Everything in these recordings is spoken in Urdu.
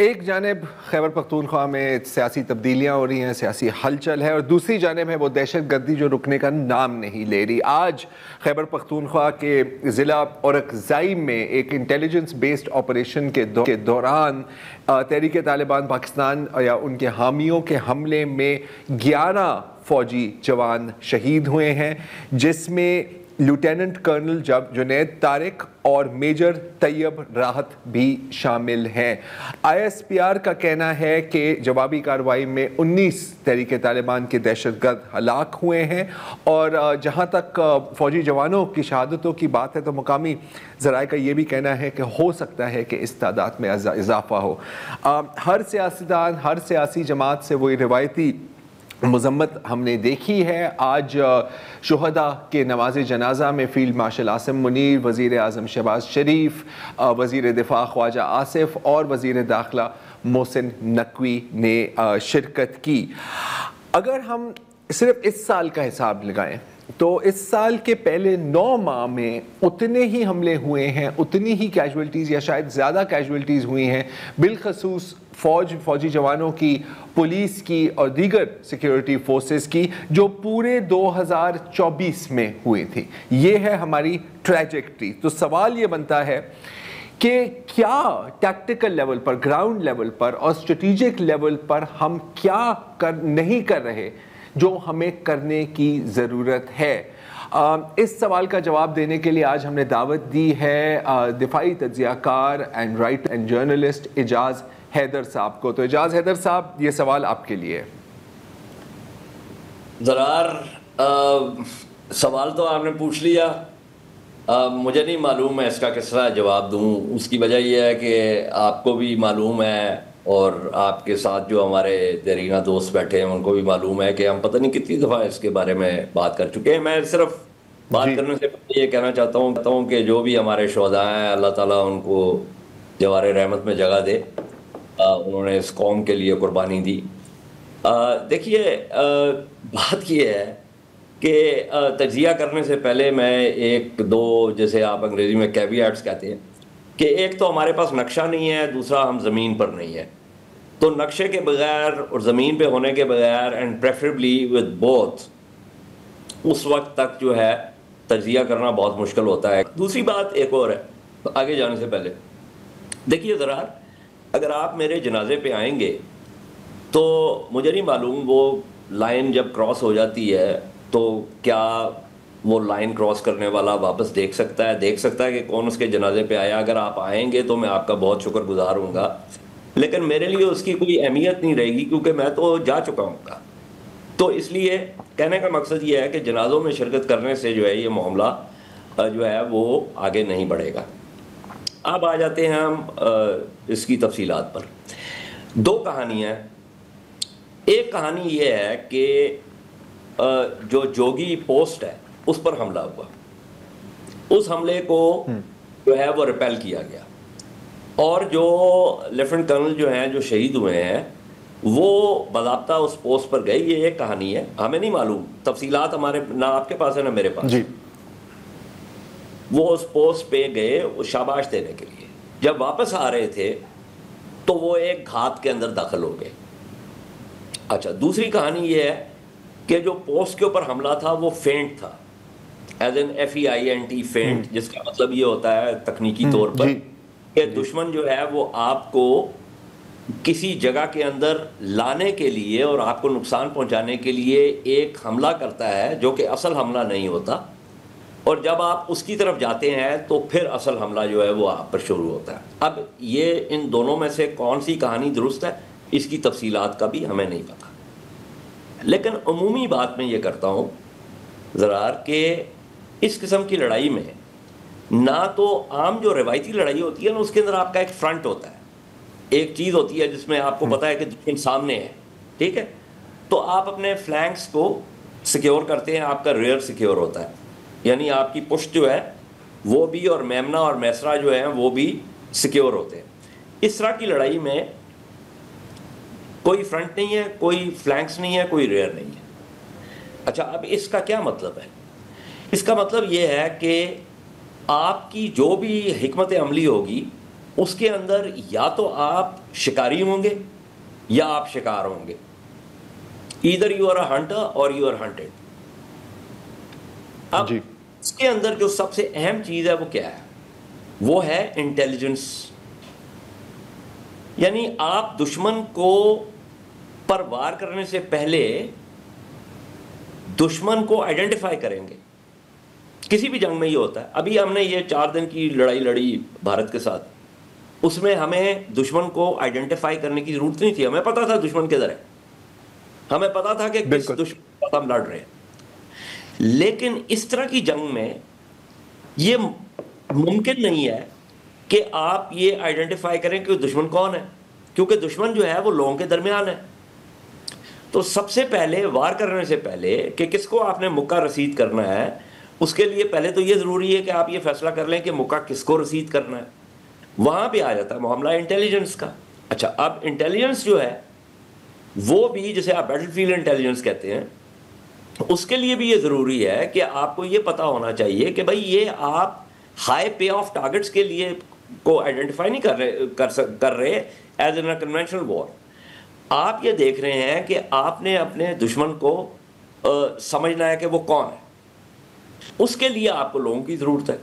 ایک جانب خیبر پختونخوا میں سیاسی تبدیلیاں ہو رہی ہیں، سیاسی ہلچل ہے، اور دوسری جانب ہے وہ دہشت گردی جو رکنے کا نام نہیں لے رہی۔ آج خیبر پختونخوا کے ضلع اورکزئی میں ایک انٹیلیجنس بیسڈ آپریشن کے دوران تحریک طالبان پاکستان یا ان کے حامیوں کے حملے میں 11 فوجی جوان شہید ہوئے ہیں، جس میں لیوٹیننٹ کرنل جنید طارق اور میجر طیب راحت بھی شامل ہیں۔ آئی ایس پی آر کا کہنا ہے کہ جوابی کارروائی میں 19 تحریک طالبان کے دہشت گرد ہلاک ہوئے ہیں، اور جہاں تک فوجی جوانوں کی شہادتوں کی بات ہے تو مقامی ذرائع کا یہ بھی کہنا ہے کہ ہو سکتا ہے کہ اس تعداد میں اضافہ ہو۔ ہر سیاستدان، ہر سیاسی جماعت سے وہی روایتی مذمت ہم نے دیکھی ہے۔ آج شہداء کے نماز جنازہ میں فیلڈ مارشل عاصم منیر، وزیر اعظم شہباز شریف، وزیر دفاع خواجہ آصف اور وزیر داخلہ محسن نقوی نے شرکت کی۔ اگر ہم صرف اس سال کا حساب لگائیں تو اس سال کے پہلے 9 ماہ میں اتنے ہی حملے ہوئے ہیں، اتنی ہی کیجولٹیز یا شاید زیادہ کیجولٹیز ہوئی ہیں، بالخصوص فوجی جوانوں کی، پولیس کی اور دیگر سیکیورٹی فورسز کی، جو پورے 2024 میں ہوئی تھی۔ یہ ہے ہماری ٹریجیکٹری۔ تو سوال یہ بنتا ہے کہ کیا ٹیکٹیکل لیول پر، گراؤنڈ لیول پر اور اسٹریٹجک لیول پر ہم کیا نہیں کر رہے جو ہمیں کرنے کی ضرورت ہے؟ اس سوال کا جواب دینے کے لیے آج ہم نے دعوت دی ہے دفاعی تجزیہ کار and writer and journalist Ejaz Haider صاحب کو۔ تو اعجاز حیدر صاحب، یہ سوال آپ کے لیے۔ زرار، سوال تو آپ نے پوچھ لیا، مجھے نہیں معلوم میں اس کا کس طرح جواب دوں۔ اس کی وجہ یہ ہے کہ آپ کو بھی معلوم ہے اور آپ کے ساتھ جو ہمارے دیرینہ دوست بیٹھے ہیں ان کو بھی معلوم ہے کہ ہم پتہ نہیں کتنی دفعہ اس کے بارے میں بات کر چکے ہیں۔ میں صرف بات کرنے سے پہلے یہ کہنا چاہتا ہوں کہ جو بھی ہمارے شہداء ہیں، اللہ تعالیٰ ان کو جوار رحمت میں جگہ دے، انہوں نے اس قوم کے لیے قربانی دی۔ دیکھیے، بات یہ ہے کہ تجزیہ کرنے سے پہلے میں ایک دو، جیسے آپ انگریزی میں کیویٹس کہتے ہیں، کہ ایک تو ہمارے پاس نقشہ نہیں ہے، دوسرا ہم زمین پر نہیں ہے۔ تو نقشے کے بغیر اور زمین پہ ہونے کے بغیر اینڈ پریفریبلی ود بوتھ، اس وقت تک جو ہے تجزیہ کرنا بہت مشکل ہوتا ہے۔ دوسری بات ایک اور ہے، آگے جانے سے پہلے دیکھیے ذرا، اگر آپ میرے جنازے پہ آئیں گے تو مجھے نہیں معلوم وہ لائن جب کراس ہو جاتی ہے تو کیا وہ لائن کراس کرنے والا واپس دیکھ سکتا ہے کہ کون اس کے جنازے پہ آیا۔ اگر آپ آئیں گے تو میں آپ کا بہت شکر گزار ہوں گا، لیکن میرے لیے اس کی کوئی اہمیت نہیں رہے گی کیونکہ میں تو جا چکا ہوں گا۔ تو اس لیے کہنے کا مقصد یہ ہے کہ جنازوں میں شرکت کرنے سے جو ہے یہ معاملہ جو ہے وہ آگے نہیں بڑھے گا۔ اب آ جاتے ہیں ہم اس کی تفصیلات پر۔ 2 کہانیاں ہیں۔ ایک کہانی یہ ہے کہ جو جوگی پوسٹ ہے اس پر حملہ ہوا، اس حملے کو جو ہے وہ ریپیل کیا گیا، اور جو لیفٹنٹ کرنل جو ہیں جو شہید ہوئے ہیں وہ باضابطہ اس پوسٹ پر گئے۔ یہ ایک کہانی ہے، ہمیں نہیں معلوم تفصیلات، ہمارے نہ آپ کے پاس ہے نہ میرے پاس۔ وہ اس پوسٹ پہ گئے شاباش دینے کے لیے، جب واپس آ رہے تھے تو وہ ایک گھات کے اندر داخل ہو گئے۔ اچھا، دوسری کہانی یہ ہے کہ جو پوسٹ کے اوپر حملہ تھا وہ فینٹ تھا، ایز این FEINT، فینٹ، جس کا مطلب یہ ہوتا ہے تکنیکی طور پر کہ دشمن جو ہے وہ آپ کو کسی جگہ کے اندر لانے کے لیے اور آپ کو نقصان پہنچانے کے لیے ایک حملہ کرتا ہے جو کہ اصل حملہ نہیں ہوتا، اور جب آپ اس کی طرف جاتے ہیں تو پھر اصل حملہ جو ہے وہ آپ پر شروع ہوتا ہے۔ اب یہ ان دونوں میں سے کون سی کہانی درست ہے اس کی تفصیلات کا بھی ہمیں نہیں پتہ، لیکن عمومی بات میں یہ کرتا ہوں ذرار کہ اس قسم کی لڑائی میں نہ تو عام جو روایتی لڑائی ہوتی ہے نا اس کے اندر آپ کا ایک فرنٹ ہوتا ہے، ایک چیز ہوتی ہے جس میں آپ کو پتہ ہے کہ دشمن سامنے ہے، ٹھیک ہے، تو آپ اپنے فلینکس کو سیکیور کرتے ہیں، آپ کا ریئر سیکیور ہوتا ہے، یعنی آپ کی پشت جو ہے وہ بھی اور میمنا اور میسرا جو ہیں وہ بھی سیکیور ہوتے ہیں۔ اس طرح کی لڑائی میں کوئی فرنٹ نہیں ہے، کوئی فلینکس نہیں ہے، کوئی ریئر نہیں ہے۔ اچھا، اب اس کا کیا مطلب ہے؟ اس کا مطلب یہ ہے کہ آپ کی جو بھی حکمت عملی ہوگی اس کے اندر یا تو آپ شکاری ہوں گے یا آپ شکار ہوں گے. Either you are a hunter or you are hunted. اب اس کے اندر جو سب سے اہم چیز ہے وہ کیا ہے؟ وہ ہے انٹیلیجنس. یعنی آپ دشمن کو پر وار کرنے سے پہلے دشمن کو آئیڈینٹیفائی کریں گے. کسی بھی جنگ میں یہ ہوتا ہے. ابھی ہم نے یہ 4 دن کی لڑائی لڑی بھارت کے ساتھ, اس میں ہمیں دشمن کو آئیڈینٹیفائی کرنے کی ضرورت نہیں تھی. ہمیں پتا تھا دشمن کدھر ہے, ہمیں پتا تھا کہ کس دشمن کے ساتھ ہم لڑ رہے ہیں. لیکن اس طرح کی جنگ میں یہ ممکن نہیں ہے کہ آپ یہ آئیڈینٹیفائی کریں کہ دشمن کون ہے, کیونکہ دشمن جو ہے وہ لوگوں کے درمیان ہے. تو سب سے پہلے وار کرنے سے پہلے کہ کس کو آپ نے مکہ رسید کرنا ہے, اس کے لیے پہلے تو یہ ضروری ہے کہ آپ یہ فیصلہ کر لیں کہ مکہ کس کو رسید کرنا ہے. وہاں پہ آ جاتا ہے معاملہ انٹیلیجنس کا. اچھا, اب انٹیلیجنس جو ہے وہ بھی جسے آپ بیٹل فیلڈ انٹیلیجنس کہتے ہیں, اس کے لیے بھی یہ ضروری ہے کہ آپ کو یہ پتا ہونا چاہیے کہ بھائی یہ آپ ہائی پے آف ٹارگٹس کے لیے کو آئیڈینٹیفائی نہیں کر رہے ایز ان کنونشنل وار. آپ یہ دیکھ رہے ہیں کہ آپ نے اپنے دشمن کو سمجھنا ہے کہ وہ کون ہے. اس کے لیے آپ کو لوگوں کی ضرورت ہے,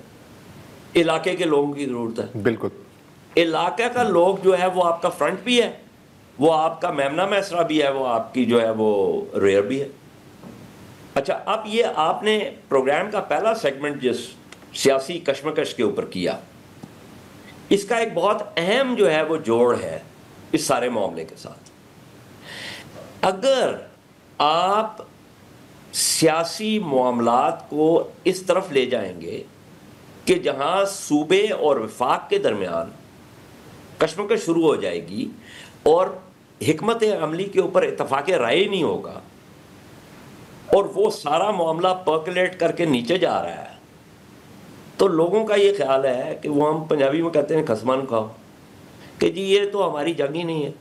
علاقے کے لوگوں کی ضرورت ہے. بالکل. علاقے کا لوگ جو ہے وہ آپ کا فرنٹ بھی ہے, وہ آپ کا میمنہ میسرا بھی ہے, وہ آپ کی جو ہے وہ ریئر بھی ہے. اچھا, اب یہ آپ نے پروگرام کا پہلا سیگمنٹ جس سیاسی کشمکش کے اوپر کیا, اس کا ایک بہت اہم جو ہے وہ جوڑ ہے اس سارے معاملے کے ساتھ. اگر آپ سیاسی معاملات کو اس طرف لے جائیں گے کہ جہاں صوبے اور وفاق کے درمیان کشمکش شروع ہو جائے گی اور حکمت عملی کے اوپر اتفاق رائے نہیں ہوگا, اور وہ سارا معاملہ پرکولیٹ کر کے نیچے جا رہا ہے, تو لوگوں کا یہ خیال ہے کہ وہ ہم پنجابی میں کہتے ہیں خسمان کھاؤ, کہ جی یہ تو ہماری جنگ ہی نہیں ہے,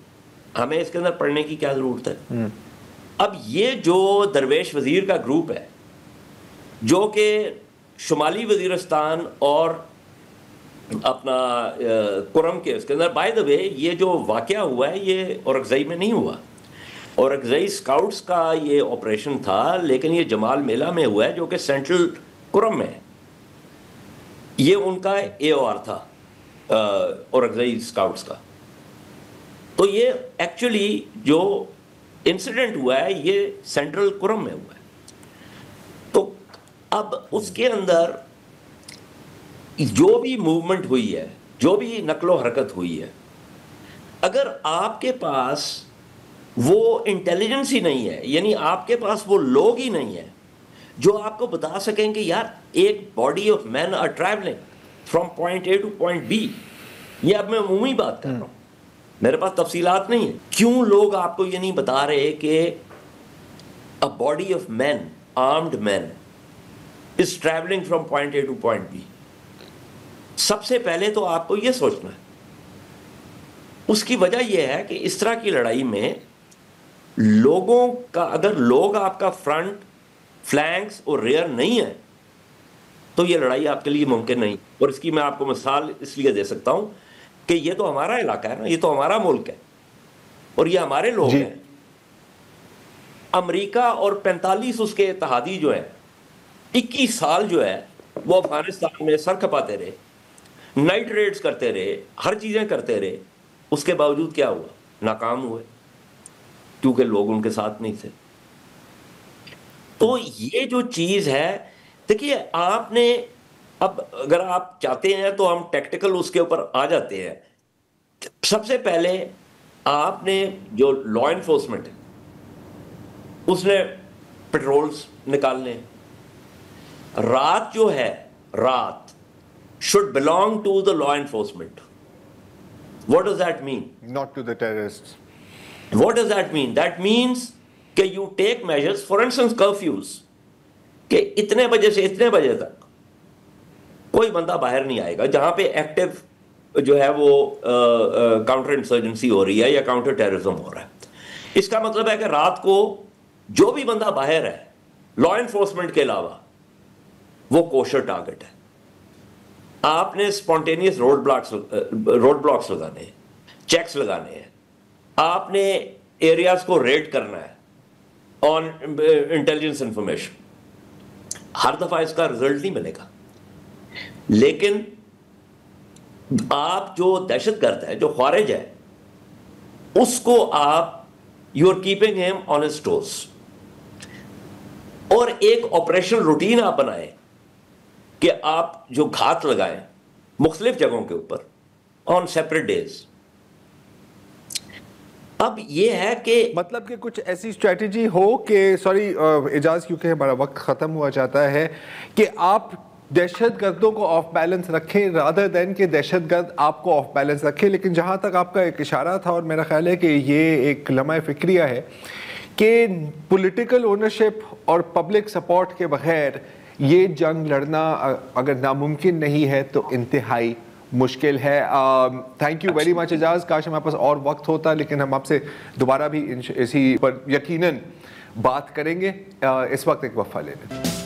ہمیں اس کے اندر پڑھنے کی کیا ضرورت ہے. اب یہ جو درویش وزیر کا گروپ ہے جو کہ شمالی وزیرستان اور اپنا کرم کے اس کے اندر, بائی دا وے یہ جو واقعہ ہوا ہے یہ اورکزئی میں نہیں ہوا, اورکزئی اسکاؤٹس کا یہ آپریشن تھا, لیکن یہ جمال میلہ میں ہوا ہے جو کہ سینٹرل کرم میں ہے. یہ ان کا اے او آر تھا اورکزئی اسکاؤٹس کا. تو یہ ایکچولی جو انسیڈنٹ ہوا ہے یہ سینٹرل کرم میں ہوا ہے. تو اب اس کے اندر جو بھی موومنٹ ہوئی ہے, جو بھی نقل و حرکت ہوئی ہے, اگر آپ کے پاس وہ انٹیلیجنس ہی نہیں ہے, یعنی آپ کے پاس وہ لوگ ہی نہیں ہیں جو آپ کو بتا سکیں کہ یار ایک body of men are travelling from point A to point B. یہ اب میں عمومی بات کر رہا ہوں, میرے پاس تفصیلات نہیں ہیں. کیوں لوگ آپ کو یہ نہیں بتا رہے کہ a body of men, armed men is traveling from point A to point B. سب سے پہلے تو آپ کو یہ سوچنا ہے. اس کی وجہ یہ ہے کہ اس طرح کی لڑائی میں لوگوں کا, اگر لوگ آپ کا فرنٹ, فلینکس اور ریئر نہیں ہے تو یہ لڑائی آپ کے لیے ممکن نہیں. اور اس کی میں آپ کو مثال اس لیے دے سکتا ہوں کہ یہ تو ہمارا علاقہ ہے نا, یہ تو ہمارا ملک ہے اور یہ ہمارے لوگ ہیں. امریکہ اور 45 اس کے اتحادی جو ہیں 21 سال جو ہے وہ افغانستان میں سر کھپاتے رہے, نائٹ ریڈز کرتے رہے, ہر چیزیں کرتے رہے. اس کے باوجود کیا ہوا؟ ناکام ہوئے, کیونکہ لوگ ان کے ساتھ نہیں تھے. تو یہ جو چیز ہے, دیکھیے آپ نے, اب اگر آپ چاہتے ہیں تو ہم ٹیکٹیکل اس کے اوپر آ جاتے ہیں. سب سے پہلے آپ نے جو لا انفورسمنٹ ہے اس نے پیٹرولز نکالنے. رات جو ہے, رات should belong to the law enforcement. What does that mean? Not to the terrorists. What does that mean? That means کہ you take measures, for instance curfews, کہ اتنے بجے سے اتنے بجے تک کوئی بندہ باہر نہیں آئے گا جہاں پہ ایکٹیو جو ہے وہ کاؤنٹر انسرجنسی ہو رہی ہے یا کاؤنٹر ٹیررزم ہو رہا ہے. اس کا مطلب ہے کہ رات کو جو بھی بندہ باہر ہے لا انفورسمنٹ کے علاوہ وہ کوشر ٹارگٹ ہے. آپ نے اسپونٹینیس روڈ بلاکس لگانے ہیں, چیکس لگانے ہیں, آپ نے ایریاز کو ریڈ کرنا ہے آن انٹیلیجنس انفارمیشن. ہر دفعہ اس کا رزلٹ نہیں ملے گا, لیکن آپ جو دہشت گرد ہے, جو خارج ہے, اس کو آپ you are keeping him on his toes, اور ایک آپریشن روٹین آپ بنائیں کہ آپ جو گھات لگائیں مختلف جگہوں کے اوپر آن سیپریٹ ڈیز. اب یہ ہے کہ مطلب کہ کچھ ایسی اسٹریٹجی ہو کہ سوری اعجاز, کیونکہ ہمارا وقت ختم ہوا جاتا ہے, کہ آپ دہشت گردوں کو آف بیلنس رکھیں رادر دین کہ دہشت گرد آپ کو آف بیلنس رکھیں. لیکن جہاں تک آپ کا ایک اشارہ تھا, اور میرا خیال ہے کہ یہ ایک لمحہ فکریہ ہے, کہ پولیٹیکل اونرشپ اور پبلک سپورٹ کے بغیر یہ جنگ لڑنا اگر ناممکن نہیں ہے تو انتہائی مشکل ہے. تھینک یو ویری مچ اعجاز, کاش ہمارے پاس اور وقت ہوتا, لیکن ہم آپ سے دوبارہ بھی اسی پر یقیناً بات کریں گے. اس وقت ایک وقفہ لے لیں.